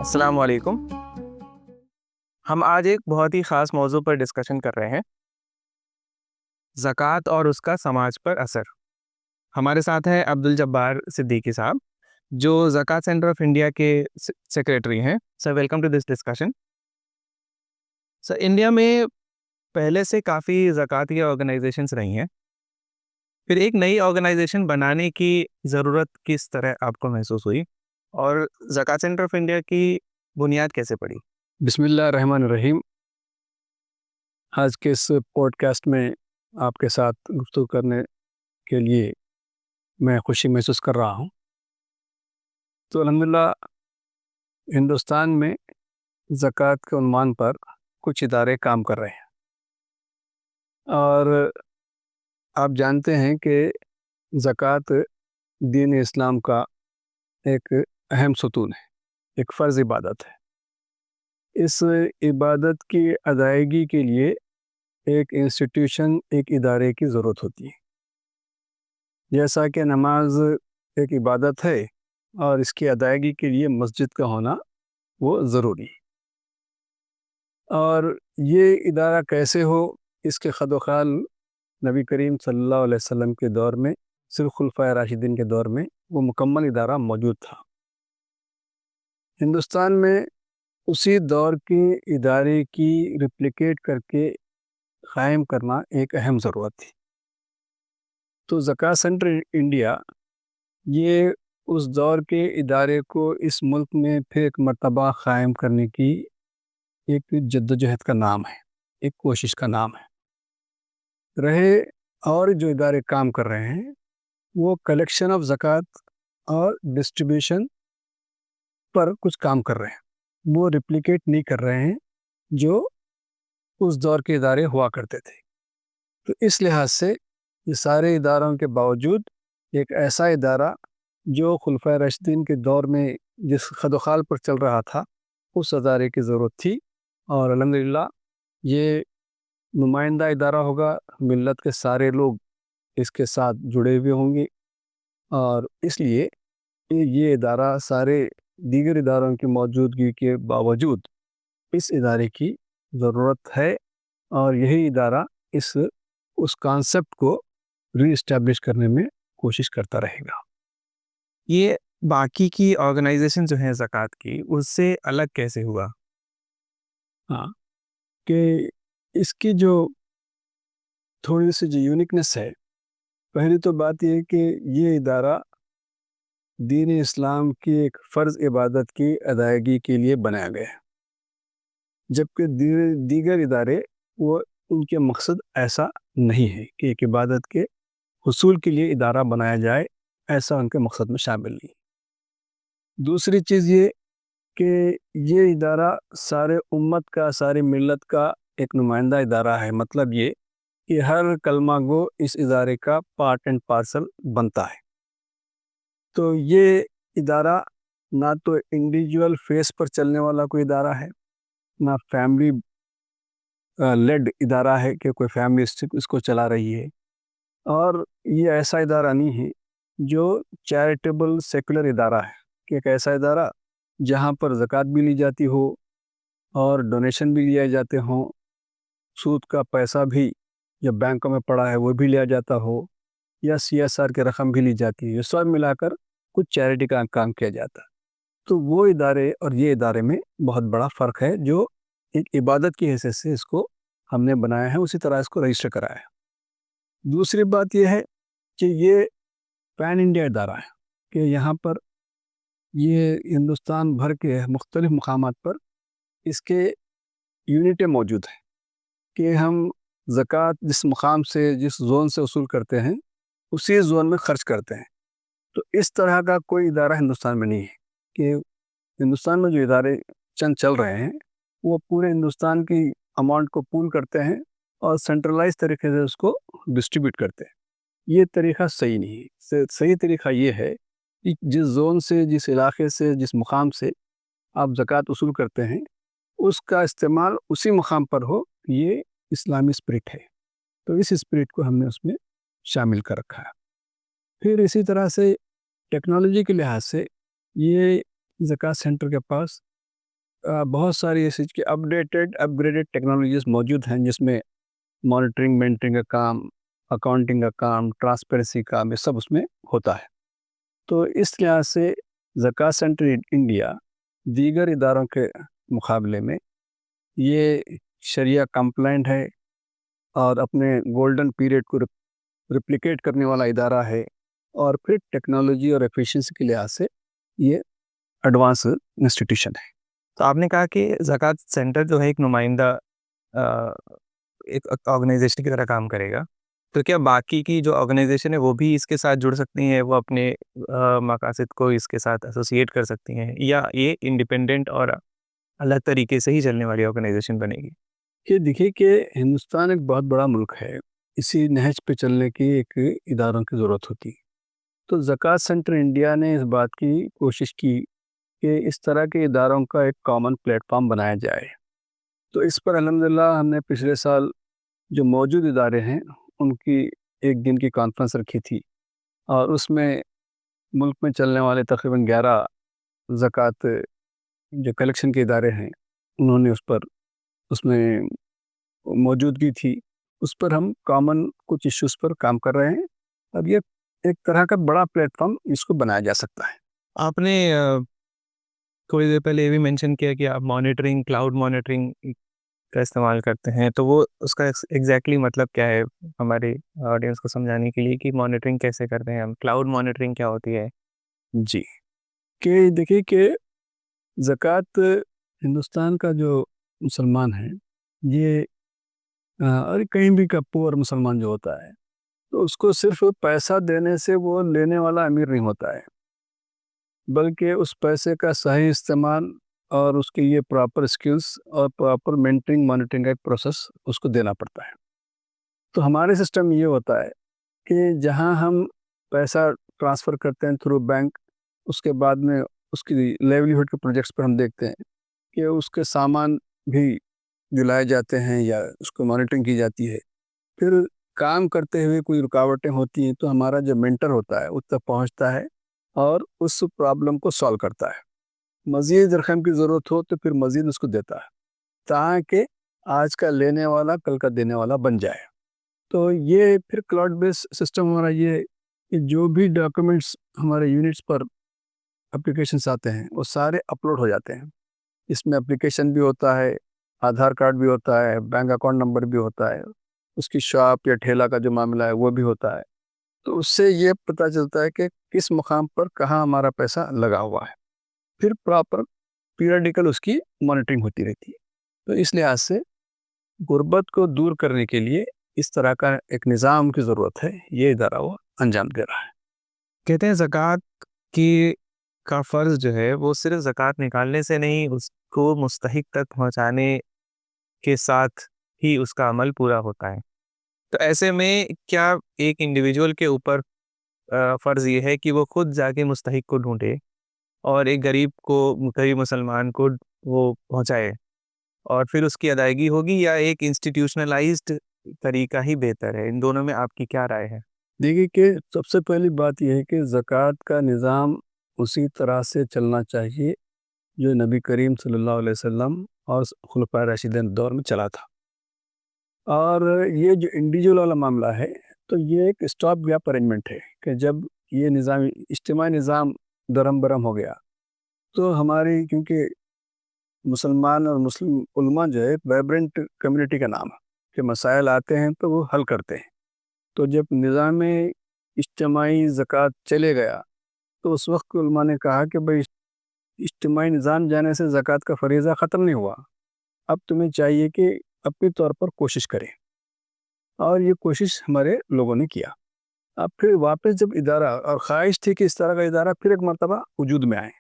السلام علیکم۔ ہم آج ایک بہت ہی خاص موضوع پر ڈسکشن کر رہے ہیں، زکوٰۃ اور اس کا سماج پر اثر۔ ہمارے ساتھ ہیں عبدالجبار صدیقی صاحب، جو زکوٰۃ سینٹر آف انڈیا کے سیکریٹری ہیں۔ Sir welcome to this discussion. Sir, India میں پہلے سے کافی زکوٰۃ آرگنائزیشنس رہی ہیں، پھر ایک نئی آرگنائزیشن بنانے کی ضرورت کس طرح آپ کو محسوس ہوئی، اور زکوٰۃ سینٹر آف انڈیا کی بنیاد کیسے پڑی؟ بسم اللہ الرحمن الرحیم۔ آج کے اس پوڈ کاسٹ میں آپ کے ساتھ گفتگو کرنے کے لیے میں خوشی محسوس کر رہا ہوں۔ تو الحمدللہ ہندوستان میں زکوٰۃ کے عنوان پر کچھ ادارے کام کر رہے ہیں، اور آپ جانتے ہیں کہ زکوٰۃ دین اسلام کا ایک اہم ستون ہے، ایک فرض عبادت ہے۔ اس عبادت کی ادائیگی کے لیے ایک انسٹیٹیوشن، ایک ادارے کی ضرورت ہوتی ہے۔ جیسا کہ نماز ایک عبادت ہے اور اس کی ادائیگی کے لیے مسجد کا ہونا وہ ضروری ہے، اور یہ ادارہ کیسے ہو، اس کے خد و خال نبی کریم صلی اللہ علیہ وسلم کے دور میں، صرف خلفائے راشدین کے دور میں وہ مکمل ادارہ موجود تھا۔ ہندوستان میں اسی دور کے ادارے کی ریپلیکیٹ کر کے قائم کرنا ایک اہم ضرورت تھی۔ تو زکوٰۃ سینٹر انڈیا یہ اس دور کے ادارے کو اس ملک میں پھر ایک مرتبہ قائم کرنے کی ایک جدوجہد کا نام ہے، ایک کوشش کا نام ہے۔ رہے اور جو ادارے کام کر رہے ہیں وہ کلیکشن آف زکوٰۃ اور ڈسٹریبیوشن پر کچھ کام کر رہے ہیں، وہ ریپلیکیٹ نہیں کر رہے ہیں جو اس دور کے ادارے ہوا کرتے تھے۔ تو اس لحاظ سے یہ سارے اداروں کے باوجود ایک ایسا ادارہ جو خلفائے راشدین کے دور میں جس خد و خال پر چل رہا تھا، اس ادارے کی ضرورت تھی، اور الحمدللہ یہ نمائندہ ادارہ ہوگا، ملت کے سارے لوگ اس کے ساتھ جڑے ہوئے ہوں گے، اور اس لیے یہ ادارہ سارے دیگر اداروں کی موجودگی کے باوجود اس ادارے کی ضرورت ہے، اور یہی ادارہ اس کانسیپٹ کو ری اسٹیبلش کرنے میں کوشش کرتا رہے گا۔ یہ باقی کی آرگنائزیشن جو ہیں زکوٰۃ کی، اس سے الگ کیسے ہوا؟ ہاں، کہ اس کی جو تھوڑی سی جو یونیکنیس ہے، پہلی تو بات یہ ہے کہ یہ ادارہ دین اسلام کی ایک فرض عبادت کی ادائیگی کے لیے بنایا گیا ہے، جبکہ دیگر ادارے وہ ان کے مقصد ایسا نہیں ہے کہ ایک عبادت کے حصول کے لیے ادارہ بنایا جائے، ایسا ان کے مقصد میں شامل نہیں۔ دوسری چیز یہ کہ یہ ادارہ سارے امت کا، ساری ملت کا ایک نمائندہ ادارہ ہے، مطلب یہ کہ ہر کلمہ گو اس ادارے کا پارٹ اینڈ پارسل بنتا ہے۔ تو یہ ادارہ نہ تو انڈیویجول فیس پر چلنے والا کوئی ادارہ ہے، نہ فیملی لیڈ ادارہ ہے کہ کوئی فیملی اس کو چلا رہی ہے، اور یہ ایسا ادارہ نہیں ہے جو چیریٹیبل سیکولر ادارہ ہے، کہ ایک ایسا ادارہ جہاں پر زکوٰۃ بھی لی جاتی ہو اور ڈونیشن بھی لیے جاتے ہوں، سود کا پیسہ بھی جو بینکوں میں پڑا ہے وہ بھی لیا جاتا ہو، یا CSR کی رقم بھی لی جاتی ہے، یہ سب ملا کر کچھ چیریٹی کا کام کیا جاتا ہے۔ تو وہ ادارے اور یہ ادارے میں بہت بڑا فرق ہے، جو ایک عبادت کی حیثیت سے اس کو ہم نے بنایا ہے، اسی طرح اس کو رجسٹر کرایا ہے۔ دوسری بات یہ ہے کہ یہ پین انڈیا ادارہ ہے، کہ یہاں پر یہ ہندوستان بھر کے مختلف مقامات پر اس کے یونٹیں موجود ہیں، کہ ہم زکوٰۃ جس مقام سے، جس زون سے وصول کرتے ہیں، اسی زون میں خرچ کرتے ہیں۔ تو اس طرح کا کوئی ادارہ ہندوستان میں نہیں ہے، کہ ہندوستان میں جو ادارے چند چل رہے ہیں وہ پورے ہندوستان کی اماؤنٹ کو پول کرتے ہیں اور سینٹرلائز طریقے سے اس کو ڈسٹریبیوٹ کرتے ہیں۔ یہ طریقہ صحیح نہیں ہے۔ صحیح طریقہ یہ ہے کہ جس زون سے، جس علاقے سے، جس مقام سے آپ زکوٰۃ وصول کرتے ہیں، اس کا استعمال اسی مقام پر ہو۔ یہ اسلامی اسپرٹ ہے، تو اس اسپرٹ کو ہم نے اس میں شامل کر رکھا ہے۔ پھر اسی طرح سے ٹیکنالوجی کے لحاظ سے یہ زکوٰۃ سینٹر کے پاس بہت ساری ایسی کہ اپ گریڈیڈ ٹیکنالوجیز موجود ہیں جس میں مانیٹرنگ مینٹنگ کا کام، اکاؤنٹنگ کا کام، ٹرانسپیرنسی کا کام، یہ سب اس میں ہوتا ہے۔ تو اس لحاظ سے زکوٰۃ سینٹر انڈیا دیگر اداروں کے مقابلے میں یہ شریعہ کمپلائنٹ ہے اور اپنے گولڈن پیریڈ کو ریپلیکیٹ کرنے والا ادارہ ہے، اور پھر ٹیکنالوجی اور ایفیشنسی کے لحاظ سے یہ ایڈوانس انسٹیٹیوشن ہے۔ تو آپ نے کہا کہ زکوٰۃ سینٹر جو ہے ایک نمائندہ ایک آرگنائزیشن کی طرح کام کرے گا، تو کیا باقی کی جو آرگنائزیشن ہے وہ بھی اس کے ساتھ جڑ سکتی ہیں، وہ اپنے مقاصد کو اس کے ساتھ ایسوسیٹ کر سکتی ہیں، یا یہ انڈیپینڈنٹ اور الگ طریقے سے ہی چلنے والی آرگنائزیشن بنے گی؟ یہ دیکھیے کہ ہندوستان ایک بہت بڑا ملک ہے، اسی نہج پہ چلنے کی ایک اداروں کی ضرورت ہوتی ہے۔ تو زکوٰۃ سینٹر انڈیا نے اس بات کی کوشش کی کہ اس طرح کے اداروں کا ایک کامن پلیٹ فارم بنایا جائے۔ تو اس پر الحمدللہ ہم نے پچھلے سال جو موجود ادارے ہیں ان کی ایک دن کی کانفرنس رکھی تھی، اور اس میں ملک میں چلنے والے تقریباً 11 زکوٰۃ جو کلیکشن کے ادارے ہیں انہوں نے اس میں موجودگی تھی۔ اس پر ہم کامن کچھ ایشوز پر کام کر رہے ہیں۔ اب یہ ایک طرح کا بڑا پلیٹ فارم اس کو بنایا جا سکتا ہے۔ آپ نے تھوڑی دیر پہلے یہ بھی مینشن کیا کہ آپ مانیٹرنگ، کلاؤڈ مانیٹرنگ کا استعمال کرتے ہیں، تو وہ اس کا ایگزیکٹلی مطلب کیا ہے ہمارے آڈینس کو سمجھانے کے لیے کہ مانیٹرنگ کیسے کرتے ہیں ہم، کلاؤڈ مانیٹرنگ کیا ہوتی ہے؟ جی، کہ دیکھیے کہ زکوٰۃ ہندوستان کا جو مسلمان ہے، یہ اور کہیں بھی کا پور مسلمان جو ہوتا ہے، تو اس کو صرف پیسہ دینے سے وہ لینے والا امیر نہیں ہوتا ہے، بلکہ اس پیسے کا صحیح استعمال اور اس کے یہ پراپر سکلز اور پراپر مینٹرنگ مانیٹرنگ کا ایک پروسیس اس کو دینا پڑتا ہے۔ تو ہمارے سسٹم یہ ہوتا ہے کہ جہاں ہم پیسہ ٹرانسفر کرتے ہیں تھرو بینک، اس کے بعد میں اس کی لیولیہڈ کے پروجیکٹس پر ہم دیکھتے ہیں کہ اس کے سامان بھی دلائے جاتے ہیں یا اس کو مانیٹرنگ کی جاتی ہے۔ پھر کام کرتے ہوئے کوئی رکاوٹیں ہوتی ہیں تو ہمارا جو مینٹر ہوتا ہے اس تک پہنچتا ہے اور اس پرابلم کو سالو کرتا ہے۔ مزید رقم کی ضرورت ہو تو پھر مزید اس کو دیتا ہے، تاکہ آج کا لینے والا کل کا دینے والا بن جائے۔ تو یہ پھر کلاؤڈ بیس سسٹم ہمارا یہ ہے کہ جو بھی ڈاکومنٹس ہمارے یونٹس پر اپلیکیشنس آتے ہیں وہ سارے اپلوڈ ہو جاتے ہیں۔ اس میں اپلیکیشن بھی ہوتا ہے، آدھار کارڈ بھی ہوتا ہے، بینک اکاؤنٹ نمبر بھی ہوتا ہے، اس کی شاپ یا ٹھیلا کا جو معاملہ ہے وہ بھی ہوتا ہے۔ تو اس سے یہ پتہ چلتا ہے کہ کس مقام پر کہاں ہمارا پیسہ لگا ہوا ہے۔ پھر پراپر پیریڈیکل اس کی مانیٹرنگ ہوتی رہتی ہے۔ تو اس لحاظ سے غربت کو دور کرنے کے لیے اس طرح کا ایک نظام کی ضرورت ہے، یہ ادارہ وہ انجام دے رہا ہے۔ کہتے ہیں زکوٰۃ کی کا فرض جو ہے وہ صرف زکوٰۃ نکالنے سے نہیں، اس کو مستحق تک پہنچانے کے ساتھ ہی اس کا عمل پورا ہوتا ہے۔ تو ایسے میں کیا ایک انڈیویجول کے اوپر فرض یہ ہے کہ وہ خود جا کے مستحق کو ڈھونڈے اور ایک غریب مسلمان کو وہ پہنچائے اور پھر اس کی ادائیگی ہوگی، یا ایک انسٹیٹیوشنلائزڈ طریقہ ہی بہتر ہے؟ ان دونوں میں آپ کی کیا رائے ہے؟ دیکھیے کہ سب سے پہلی بات یہ ہے کہ زکوٰۃ کا نظام اسی طرح سے چلنا چاہیے جو نبی کریم صلی اللہ علیہ وسلم اور خلفائے راشدین دور میں چلا تھا۔ اور یہ جو انڈیویجول والا معاملہ ہے تو یہ ایک اسٹاپ گیپ ارینجمنٹ ہے کہ جب یہ نظام اجتماعی نظام درہم برہم ہو گیا تو ہماری، کیونکہ مسلمان اور مسلم علماء جو ہے ویبرنٹ کمیونٹی کا نام ہے کہ مسائل آتے ہیں تو وہ حل کرتے ہیں۔ تو جب نظام اجتماعی زکوٰۃ چلے گیا تو اس وقت علماء نے کہا کہ بھئی اجتماعی نظام جانے سے زکوٰۃ کا فریضہ ختم نہیں ہوا، اب تمہیں چاہیے کہ اپنی طور پر کوشش کریں، اور یہ کوشش ہمارے لوگوں نے کیا۔ اب پھر واپس جب ادارہ، اور خواہش تھی کہ اس طرح کا ادارہ پھر ایک مرتبہ وجود میں آئے،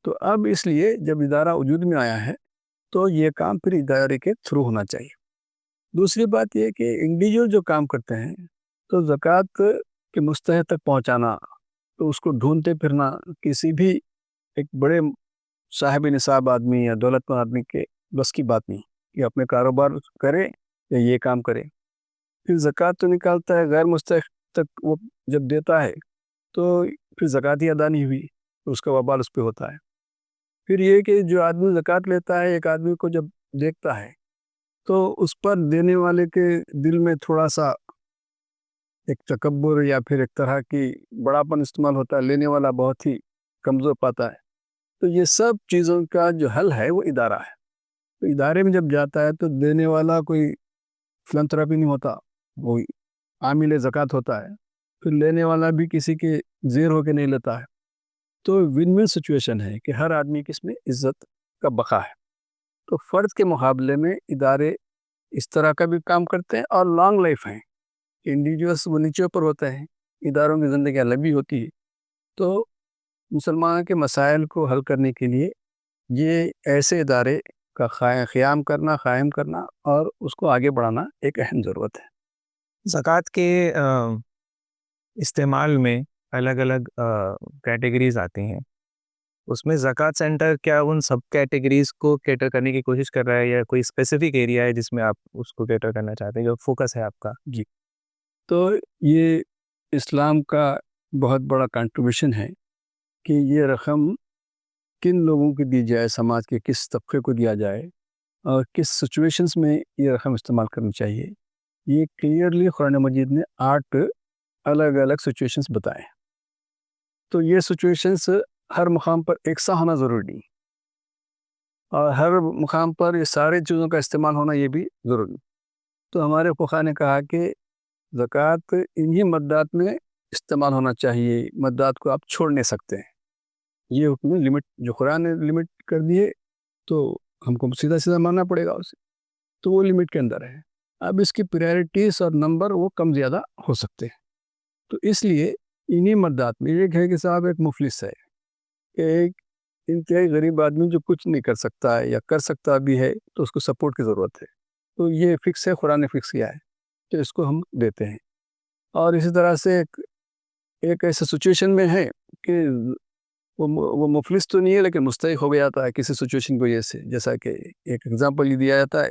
تو اب اس لیے جب ادارہ وجود میں آیا ہے تو یہ کام پھر ادارے کے تھرو ہونا چاہیے۔ دوسری بات یہ کہ انڈیویجول جو کام کرتے ہیں تو زکوٰۃ کے مستحق تک پہنچانا، تو اس کو ڈھونڈتے پھرنا کسی بھی ایک بڑے صاحب نصاب آدمی یا دولت مند آدمی کے بس کی بات نہیں کہ اپنے کاروبار کرے یا یہ کام کرے۔ پھر زکوٰۃ تو نکالتا ہے، غیر مستحق تک وہ جب دیتا ہے تو پھر زکوٰۃ ہی ادا نہیں ہوئی تو اس کا وبال اس پہ ہوتا ہے۔ پھر یہ کہ جو آدمی زکوٰۃ لیتا ہے، ایک آدمی کو جب دیکھتا ہے تو اس پر دینے والے کے دل میں تھوڑا سا ایک تکبر یا پھر ایک طرح کی بڑاپن استعمال ہوتا ہے، لینے والا بہت ہی کمزور پاتا ہے. تو یہ سب چیزوں کا جو حل ہے وہ ادارہ ہے. تو ادارے میں جب جاتا ہے تو دینے والا کوئی فلنتھراپی نہیں ہوتا، وہ عامل زکوٰۃ ہوتا ہے. پھر لینے والا بھی کسی کے زیر ہو کے نہیں لیتا ہے. تو ون ون سچویشن ہے کہ ہر آدمی کی اس میں عزت کا بقا ہے. تو فرد کے مقابلے میں ادارے اس طرح کا بھی کام کرتے ہیں اور لانگ لائف ہیں. انڈیویجولس وہ نیچے اوپر ہوتے ہیں، اداروں کی زندگی لمبی ہوتی ہے. تو مسلمانوں کے مسائل کو حل کرنے کے لیے یہ ایسے ادارے کا قائم کرنا اور اس کو آگے بڑھانا ایک اہم ضرورت ہے. زکوٰۃ کے استعمال میں الگ الگ کیٹیگریز آتی ہیں. اس میں زکوٰۃ سینٹر کیا ان سب کیٹیگریز کو کیٹر کرنے کی کوشش کر رہا ہے یا کوئی اسپیسیفک ایریا ہے جس میں آپ اس کو کیٹر کرنا چاہتے ہیں، جو فوکس ہے آپ کا؟ جی، تو یہ اسلام کا بہت بڑا کنٹریبیوشن ہے کہ یہ رقم کن لوگوں کو دی جائے، سماج کے کس طبقے کو دیا جائے اور کس سچویشنز میں یہ رقم استعمال کرنی چاہیے. یہ کلیئرلی قرآن مجید نے 8 الگ الگ سچویشنز بتائے. تو یہ سچویشنز ہر مقام پر یکساں ہونا ضروری نہیں، اور ہر مقام پر یہ سارے چیزوں کا استعمال ہونا یہ بھی ضروری. تو ہمارے فقہا نے کہا کہ زکوٰۃ انہی مدات میں استعمال ہونا چاہیے، مدات کو آپ چھوڑ نہیں سکتے ہیں. یہ حکم لمٹ جو قرآن نے لمٹ کر دی ہے تو ہم کو سیدھا سیدھا ماننا پڑے گا اسے. تو وہ لمٹ کے اندر ہے. اب اس کی پریارٹیز اور نمبر وہ کم زیادہ ہو سکتے ہیں. تو اس لیے انہی مدات میں ایک ہے کہ صاحب ایک مفلس ہے، کہ ایک انتہائی غریب آدمی جو کچھ نہیں کر سکتا ہے یا کر سکتا بھی ہے تو اس کو سپورٹ کی ضرورت ہے. تو یہ فکس ہے، قرآن نے فکس کیا ہے کہ اس کو ہم دیتے ہیں. اور اسی طرح سے ایک ایسے سچویشن میں ہے کہ وہ مفلس تو نہیں ہے لیکن مستحق ہو گیا تھا کسی سچویشن کی وجہ سے. جیسا کہ ایک ایگزامپل یہ دیا جاتا ہے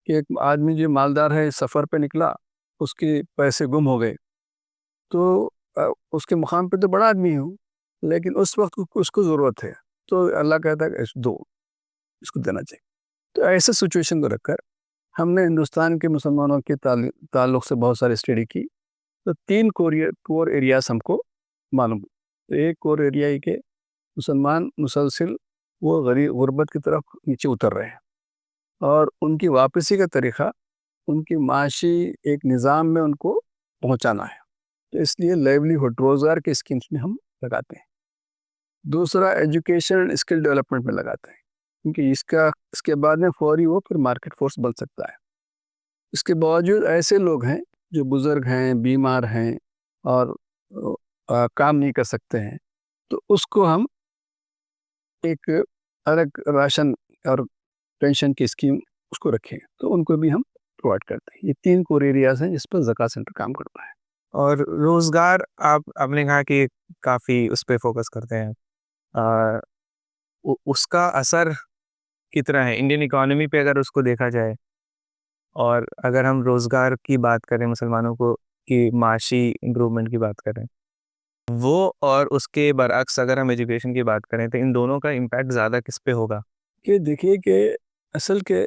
کہ ایک آدمی جو مالدار ہے سفر پہ نکلا، اس کے پیسے گم ہو گئے. تو اس کے مقام پہ تو بڑا آدمی ہوں لیکن اس وقت اس کو ضرورت ہے، تو اللہ کہتا ہے کہ اس کو دینا چاہیے. تو ایسے سچویشن کو رکھ کر ہم نے ہندوستان کے مسلمانوں کے تعلق سے بہت ساری اسٹڈی کی. تو 3 کور ایریاز ہم کو معلوم. تو ایک کور ایریا ہے کہ مسلمان مسلسل وہ غربت کی طرف نیچے اتر رہے ہیں، اور ان کی واپسی کا طریقہ ان کی معاشی ایک نظام میں ان کو پہنچانا ہے. تو اس لیے لائیولیہڈ روزگار کے اسکیمز میں ہم لگاتے ہیں. دوسرا ایجوکیشن اسکل ڈیولپمنٹ میں لگاتے ہیں، کیونکہ اس کے بعد میں فوری وہ پھر مارکیٹ فورس بن سکتا ہے. اس کے باوجود ایسے لوگ ہیں جو بزرگ ہیں، بیمار ہیں اور کام نہیں کر سکتے ہیں، تو اس کو ہم ایک الگ راشن اور پینشن کی اسکیم اس کو رکھیں تو ان کو بھی ہم پرووائڈ کرتے ہیں. یہ 3 کور ایریاز ہیں جس پر زکوٰۃ سینٹر کام کرتا ہے. اور روزگار آپ نے کہا کہ کافی اس پہ فوکس کرتے ہیں. اس کا اثر کتنا ہے انڈین اکانومی پہ اگر اس کو دیکھا جائے؟ اور اگر ہم روزگار کی بات کریں، مسلمانوں کو کی معاشی امپرومنٹ کی بات کریں وہ، اور اس کے برعکس اگر ہم ایجوکیشن کی بات کریں، تو ان دونوں کا امپیکٹ زیادہ کس پہ ہوگا؟ کہ دیکھیے کہ اصل کے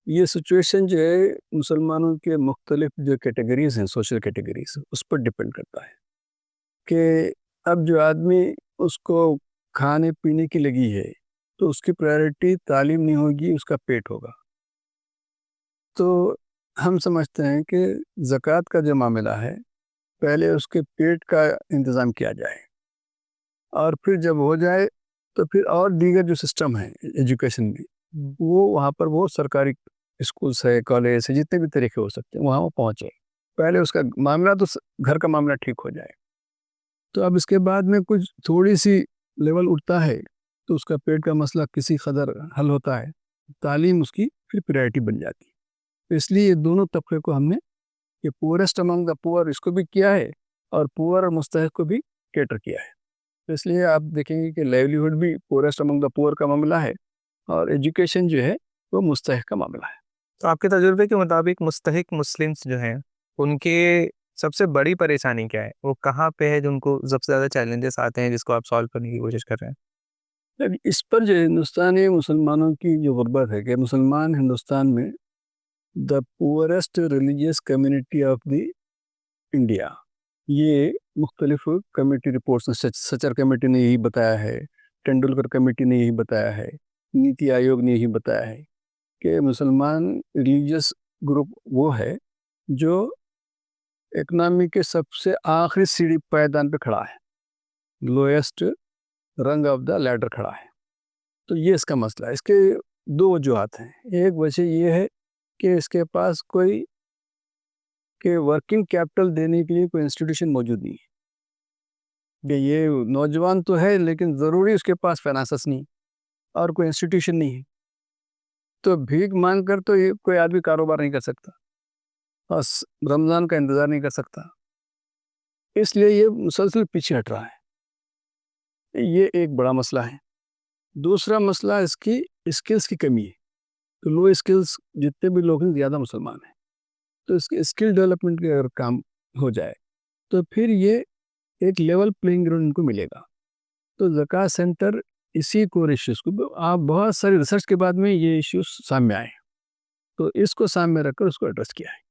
یہ سچویشن جو ہے مسلمانوں کے مختلف جو کیٹیگریز ہیں، سوشل کیٹیگریز، اس پر ڈپینڈ کرتا ہے. کہ اب جو آدمی اس کو کھانے پینے کی لگی ہے تو اس کی پرائرٹی تعلیم نہیں ہوگی، اس کا پیٹ ہوگا. تو ہم سمجھتے ہیں کہ زکوٰۃ کا جو معاملہ ہے پہلے اس کے پیٹ کا انتظام کیا جائے، اور پھر جب ہو جائے تو پھر اور دیگر جو سسٹم ہیں ایجوکیشن میں وہ وہاں پر وہ سرکاری اسکولس ہے، کالج ہے، جتنے بھی طریقے ہو سکتے ہیں وہاں وہ پہنچے. پہلے اس کا معاملہ تو گھر کا معاملہ ٹھیک ہو جائے. تو اب اس کے بعد میں کچھ تھوڑی سی لیول اٹھتا ہے تو اس کا پیٹ کا مسئلہ کسی قدر حل ہوتا ہے، تعلیم اس کی پھر پرائرٹی بن جاتی ہے. تو اس لیے یہ دونوں طبقے کو ہم نے یہ پورسٹ امنگ دا پور اس کو بھی کیا ہے اور پور اور مستحق کو بھی کیٹر کیا ہے. تو اس لیے آپ دیکھیں گے کہ لائیولیہڈ بھی پورسٹ امنگ دا پور کا معاملہ ہے اور ایجوکیشن جو ہے وہ مستحق کا معاملہ ہے. تو آپ کے تجربے کے مطابق مستحق مسلمس جو ہیں ان کے سب سے بڑی پریشانی کیا ہے؟ وہ کہاں پہ ہے جو ان کو سب سے زیادہ چیلنجز آتے ہیں جس کو آپ سالو کرنے کی کوشش کر رہے ہیں؟ اس پر جو ہندوستانی مسلمانوں کی جو غربت ہے کہ مسلمان ہندوستان میں the poorest religious community of the India, یہ مختلف کمیٹی رپورٹس نے، سچر کمیٹی نے یہی بتایا ہے، ٹینڈولکر کمیٹی نے یہی بتایا ہے، نیتی آیوگ نے یہی بتایا ہے کہ مسلمان ریلیجیس گروپ وہ ہے جو اکنامی کے سب سے آخری سیڑھی پائیدان پہ کھڑا ہے، لوئسٹ رنگ آف دا لیڈر کھڑا ہے۔ تو یہ اس کا مسئلہ ہے۔ اس کے دو وجوہات ہیں۔ ایک وجہ یہ ہے کہ اس کے پاس کوئی کہ ورکنگ کیپٹل دینے کے لیے کوئی انسٹیٹیوشن موجود نہیں ہے، کہ یہ نوجوان تو ہے لیکن ضروری اس کے پاس فائنانسس نہیں اور کوئی انسٹیٹیوشن نہیں ہے، تو بھیک مانگ کر تو یہ کوئی آدمی کاروبار نہیں کر سکتا اور رمضان کا انتظار نہیں کر سکتا، اس لیے یہ مسلسل پیچھے ہٹ رہا ہے۔ یہ ایک بڑا مسئلہ ہے۔ دوسرا مسئلہ اس کی اسکلز کی کمی ہے۔ تو لو اسکلز جتنے بھی لوگ ہیں زیادہ مسلمان ہیں، تو اس کے اسکل ڈیولپمنٹ کے اگر کام ہو جائے تو پھر یہ ایک لیول پلینگ گراؤنڈ ان کو ملے گا۔ تو زکوٰۃ سینٹر اسی کور ایشوز کو، آپ بہت ساری ریسرچ کے بعد میں یہ ایشوز سامنے آئے، تو اس کو سامنے رکھ کر اس کو ایڈریس کیا ہے۔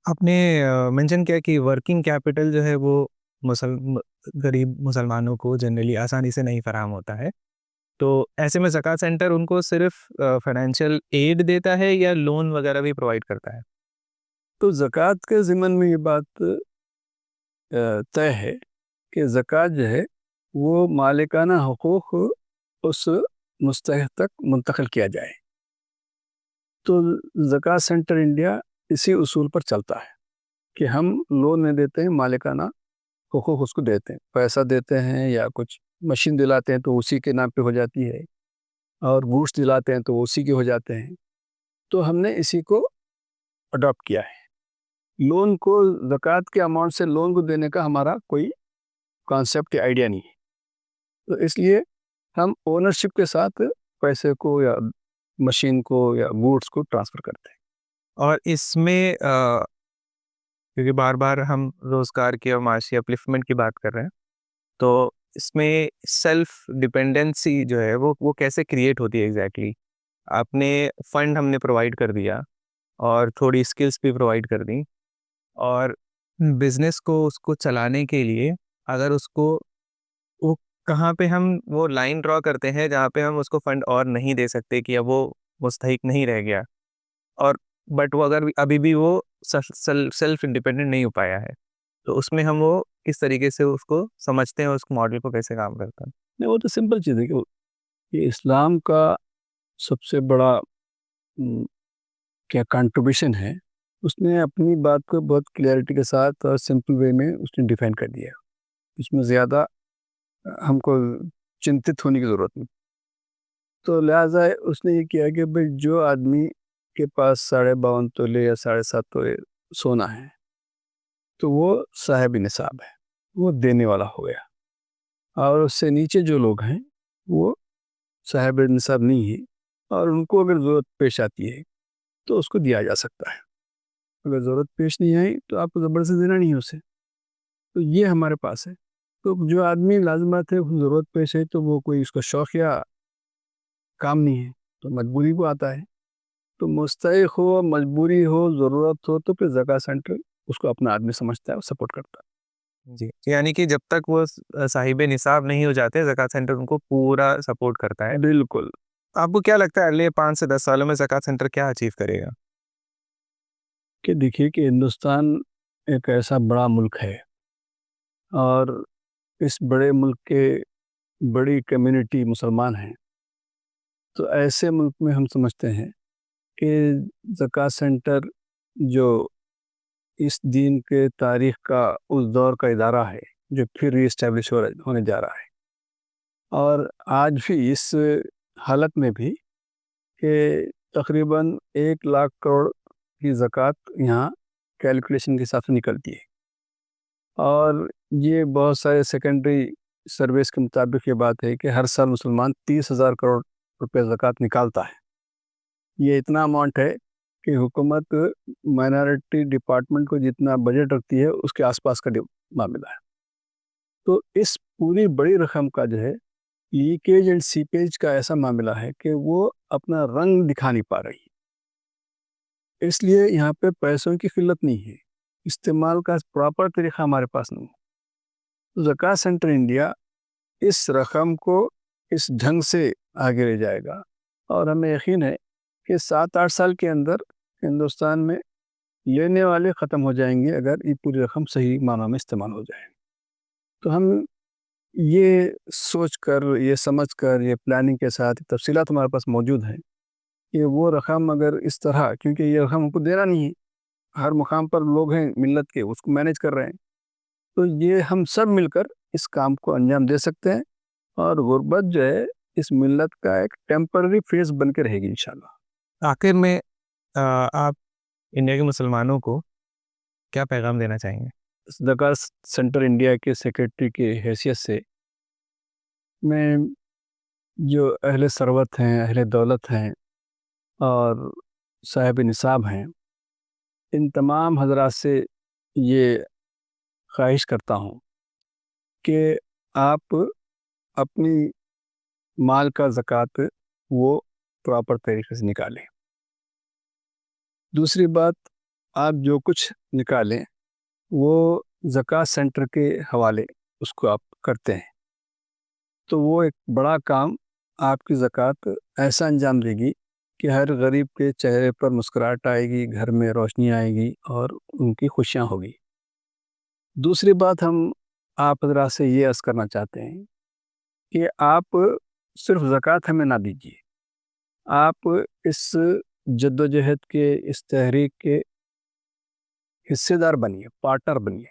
آپ نے مینشن کیا کہ ورکنگ کیپٹل جو ہے وہ غریب مسلمانوں کو جنرلی آسانی سے نہیں فراہم ہوتا ہے، تو ایسے میں زکوٰۃ سینٹر ان کو صرف فائنینشیل ایڈ دیتا ہے یا لون وغیرہ بھی پرووائڈ کرتا ہے؟ تو زکوٰۃ کے ضمن میں یہ بات طے ہے کہ زکوٰۃ جو ہے وہ مالکانہ حقوق اس مستحق تک منتقل کیا جائے۔ تو زکوٰۃ سینٹر انڈیا اسی اصول پر چلتا ہے کہ ہم لون میں دیتے ہیں، مالکانہ حقوق اس کو دیتے ہیں، پیسہ دیتے ہیں یا کچھ مشین دلاتے ہیں تو اسی کے نام پہ ہو جاتی ہے، اور گوشت دلاتے ہیں تو اسی کے ہو جاتے ہیں۔ تو ہم نے اسی کو اڈاپٹ کیا ہے۔ لون کو، زکوٰۃ کے اماؤنٹ سے لون کو دینے کا ہمارا کوئی کانسیپٹ یا آئیڈیا نہیں ہے، تو اس لیے ہم اونرشپ کے ساتھ پیسے کو یا مشین کو یا گوڈس کو ٹرانسفر کرتے ہیں۔ اور اس میں کیونکہ بار بار ہم روزگار کی اور معاشی اپلفٹمنٹ کی بات کر رہے ہیں، تو اس میں سیلف ڈپینڈنسی جو ہے وہ کیسے کریٹ ہوتی ہے ایگزیکٹلی؟ آپ نے فنڈ ہم نے پرووائڈ کر دیا اور تھوڑی اسکلس بھی پرووائڈ کر دیں، اور بزنس کو اس کو چلانے کے لیے اگر اس کو وہ کہاں پہ ہم وہ لائن ڈرا کرتے ہیں جہاں پہ ہم اس کو فنڈ اور نہیں دے سکتے کہ اب وہ مستحق نہیں رہ گیا، اور بٹ وہ اگر ابھی بھی وہ سیلف انڈیپینڈنٹ نہیں ہو پایا ہے، تو اس میں ہم وہ کس طریقے سے اس کو سمجھتے ہیں، اس ماڈل کو کیسے کام کرتا ہے؟ نہیں، وہ تو سمپل چیز ہے کہ یہ اسلام کا سب سے بڑا کیا کنٹریبیوشن ہے، اس نے اپنی بات کو بہت کلیئرٹی کے ساتھ اور سمپل وے میں اس نے ڈیفائن کر دیا۔ اس میں زیادہ ہم کو چنتت ہونے کی ضرورت نہیں۔ تو لہٰذا اس نے یہ کیا کہ بھئی جو آدمی کے پاس 52.5 تولے یا 7.5 تولے سونا ہے تو وہ صاحب نصاب ہے، وہ دینے والا ہو گیا، اور اس سے نیچے جو لوگ ہیں وہ صاحب نصاب نہیں ہے، اور ان کو اگر ضرورت پیش آتی ہے تو اس کو دیا جا سکتا ہے۔ اگر ضرورت پیش نہیں آئی تو آپ کو زبردستی دینا نہیں ہے اسے۔ تو یہ ہمارے پاس ہے۔ تو جو آدمی لازمات ہے ضرورت پیش ہے تو وہ کوئی اس کا شوق یا کام نہیں ہے تو مجبوری کو آتا ہے، تو مستحق ہو، مجبوری ہو، ضرورت ہو، تو پھر زکوٰۃ سینٹر اس کو اپنا آدمی سمجھتا ہے اور سپورٹ کرتا ہے۔ جی، یعنی کہ جب تک وہ صاحب نصاب نہیں ہو جاتے زکوٰۃ سینٹر ان کو پورا سپورٹ کرتا ہے۔ بالکل۔ آپ کو کیا لگتا ہے اگلے 5 سے 10 سالوں میں زکوٰۃ سینٹر کیا اچیو کرے گا؟ کہ دیکھیے کہ ہندوستان ایک ایسا بڑا ملک ہے، اور اس بڑے ملک کے بڑی کمیونٹی مسلمان ہیں، تو ایسے ملک میں ہم سمجھتے ہیں کہ زکوٰۃ سینٹر جو اس دین کے تاریخ کا اس دور کا ادارہ ہے جو پھر ری اسٹیبلش ہونے جا رہا ہے، اور آج بھی اس حالت میں بھی کہ تقریباً 1 لاکھ کروڑ کی زکوٰۃ یہاں کیلکولیشن کے حساب سے نکلتی ہے، اور یہ بہت سارے سیکنڈری سرویس کے مطابق یہ بات ہے کہ ہر سال مسلمان 30,000 کروڑ روپے زکوٰۃ نکالتا ہے۔ یہ اتنا اماؤنٹ ہے کہ حکومت مائنارٹی ڈپارٹمنٹ کو جتنا بجٹ رکھتی ہے اس کے آس پاس کا معاملہ ہے۔ تو اس پوری بڑی رقم کا جو ہے لیکیج اینڈ سیپیج کا ایسا معاملہ ہے کہ وہ اپنا رنگ دکھا نہیں پا رہی، اس لیے یہاں پہ پیسوں کی قلت نہیں ہے، استعمال کا پراپر طریقہ ہمارے پاس نہیں ہے۔ زکوٰۃ سینٹر انڈیا اس رقم کو اس ڈھنگ سے آگے لے جائے گا، اور ہمیں یقین ہے کہ 7-8 سال کے اندر ہندوستان میں لینے والے ختم ہو جائیں گے اگر یہ پوری رقم صحیح معنوں میں استعمال ہو جائے۔ تو ہم یہ سوچ کر، یہ سمجھ کر، یہ پلاننگ کے ساتھ تفصیلات ہمارے پاس موجود ہیں کہ وہ رقم اگر اس طرح، کیونکہ یہ رقم ہم کو دینا نہیں ہے، ہر مقام پر لوگ ہیں ملت کے اس کو مینیج کر رہے ہیں، تو یہ ہم سب مل کر اس کام کو انجام دے سکتے ہیں، اور غربت جو ہے اس ملت کا ایک ٹیمپرری فیز بن کے رہے گی انشاءاللہ۔ آخر میں آپ انڈیا کے مسلمانوں کو کیا پیغام دینا چاہیں گے؟ زکوٰۃ سینٹر انڈیا کے سیکریٹری کی حیثیت سے میں جو اہل ثروت ہیں، اہل دولت ہیں اور صاحب نصاب ہیں، ان تمام حضرات سے یہ خواہش کرتا ہوں کہ آپ اپنی مال کا زکوٰۃ وہ پراپر طریقے سے نکالیں۔ دوسری بات، آپ جو کچھ نکالیں وہ زکوٰۃ سینٹر کے حوالے اس کو آپ کرتے ہیں، تو وہ ایک بڑا کام آپ کی زکوٰۃ ایسا انجام دے گی کہ ہر غریب کے چہرے پر مسکراہٹ آئے گی، گھر میں روشنی آئے گی اور ان کی خوشیاں ہوگی۔ دوسری بات، ہم آپ حضرات سے یہ عرض کرنا چاہتے ہیں کہ آپ صرف زکوٰۃ ہمیں نہ دیجیے، آپ اس جد و جہد کے، اس تحریک کے حصے دار بنیے، پارٹنر بنیے،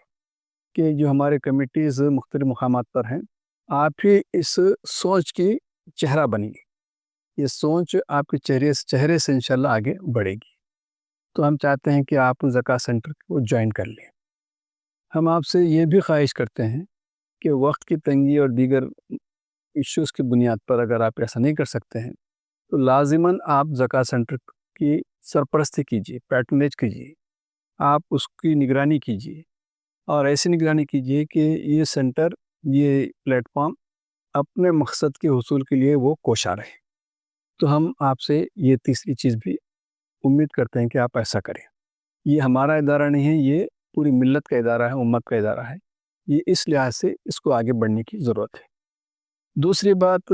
کہ جو ہمارے کمیٹیز مختلف مقامات پر ہیں، آپ ہی اس سوچ کی چہرہ بنیے، یہ سوچ آپ کے چہرے سے انشاءاللہ آگے بڑھے گی۔ تو ہم چاہتے ہیں کہ آپ زکوٰۃ سینٹر کو جوائن کر لیں۔ ہم آپ سے یہ بھی خواہش کرتے ہیں کہ وقت کی تنگی اور دیگر ایشوز کی بنیاد پر اگر آپ ایسا نہیں کر سکتے ہیں تو لازماً آپ زکوٰۃ سینٹر کی سرپرستی کیجیے، پیٹرنیج کیجیے، آپ اس کی نگرانی کیجیے، اور ایسی نگرانی کیجیے کہ یہ سینٹر، یہ پلیٹ فارم اپنے مقصد کے حصول کے لیے وہ کوشاں رہے۔ تو ہم آپ سے یہ تیسری چیز بھی امید کرتے ہیں کہ آپ ایسا کریں۔ یہ ہمارا ادارہ نہیں ہے، یہ پوری ملت کا ادارہ ہے، امت کا ادارہ ہے، یہ اس لحاظ سے اس کو آگے بڑھنے کی ضرورت ہے۔ دوسری بات،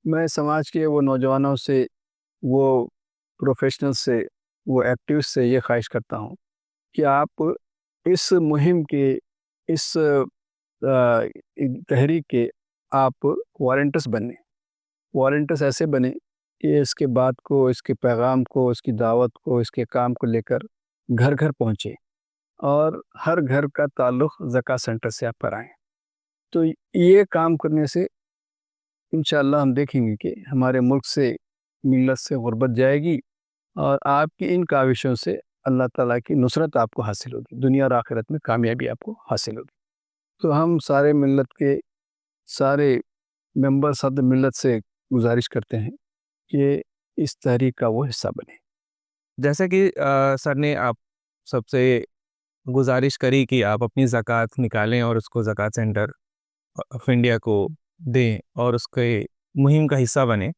میں سماج کے وہ نوجوانوں سے، وہ پروفیشنل سے، وہ ایکٹیوسٹ سے یہ خواہش کرتا ہوں کہ آپ اس مہم کے، اس تحریک کے آپ والنٹرز بنیں، والنٹرز ایسے بنیں کہ اس کے بات کو، اس کے پیغام کو، اس کی دعوت کو، اس کے کام کو لے کر گھر گھر پہنچے، اور ہر گھر کا تعلق زکوٰۃ سینٹر سے آپ کرائیں۔ تو یہ کام کرنے سے انشاءاللہ ہم دیکھیں گے کہ ہمارے ملک سے، ملت سے غربت جائے گی، اور آپ کی ان کاوشوں سے اللہ تعالیٰ کی نصرت آپ کو حاصل ہوگی، دنیا اور آخرت میں کامیابی آپ کو حاصل ہوگی۔ تو ہم سارے ملت کے، سارے ممبر صدر ملت سے گزارش کرتے ہیں کہ اس تحریک کا وہ حصہ بنے۔ جیسا کہ سر نے آپ سب سے گزارش کری کہ آپ اپنی زکوٰۃ نکالیں اور اس کو زکوٰۃ سینٹر آف انڈیا کو دیں اور اس کے مہم کا حصہ بنیں،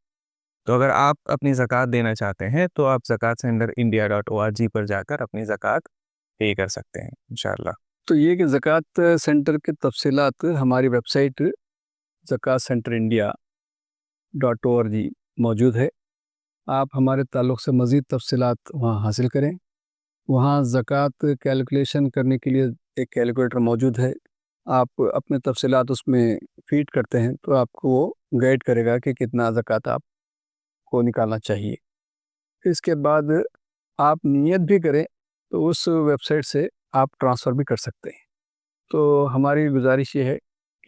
تو اگر آپ اپنی زکوٰۃ دینا چاہتے ہیں تو آپ زکوٰۃ سینٹر india.org پر جا کر اپنی زکوٰۃ پے کر سکتے ہیں انشاءاللہ۔ تو یہ کہ زکوٰۃ سینٹر کے تفصیلات ہماری ویب سائٹ زکوٰۃ سینٹر india.org موجود ہے، آپ ہمارے تعلق سے مزید تفصیلات وہاں حاصل کریں۔ وہاں زکوٰۃ کیلکولیشن کرنے کے لیے ایک کیلکولیٹر موجود ہے، آپ اپنے تفصیلات اس میں فیڈ کرتے ہیں تو آپ کو وہ گائیڈ کرے گا کہ کتنا زکوٰۃ آپ کو نکالنا چاہیے۔ اس کے بعد آپ نیت بھی کریں تو اس ویب سائٹ سے آپ ٹرانسفر بھی کر سکتے ہیں۔ تو ہماری گزارش یہ ہے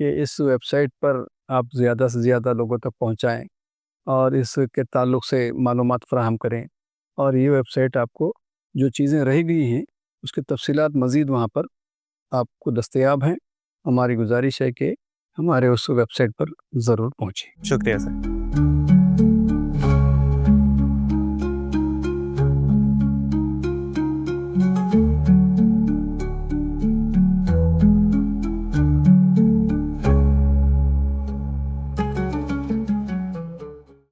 کہ اس ویب سائٹ پر آپ زیادہ سے زیادہ لوگوں تک پہنچائیں اور اس کے تعلق سے معلومات فراہم کریں، اور یہ ویب سائٹ آپ کو جو چیزیں رہ گئی ہیں اس کی تفصیلات مزید وہاں پر آپ کو دستیاب ہیں۔ ہماری گزارش ہے کہ ہمارے اس ویب سائٹ پر ضرور پہنچیں۔ شکریہ سر۔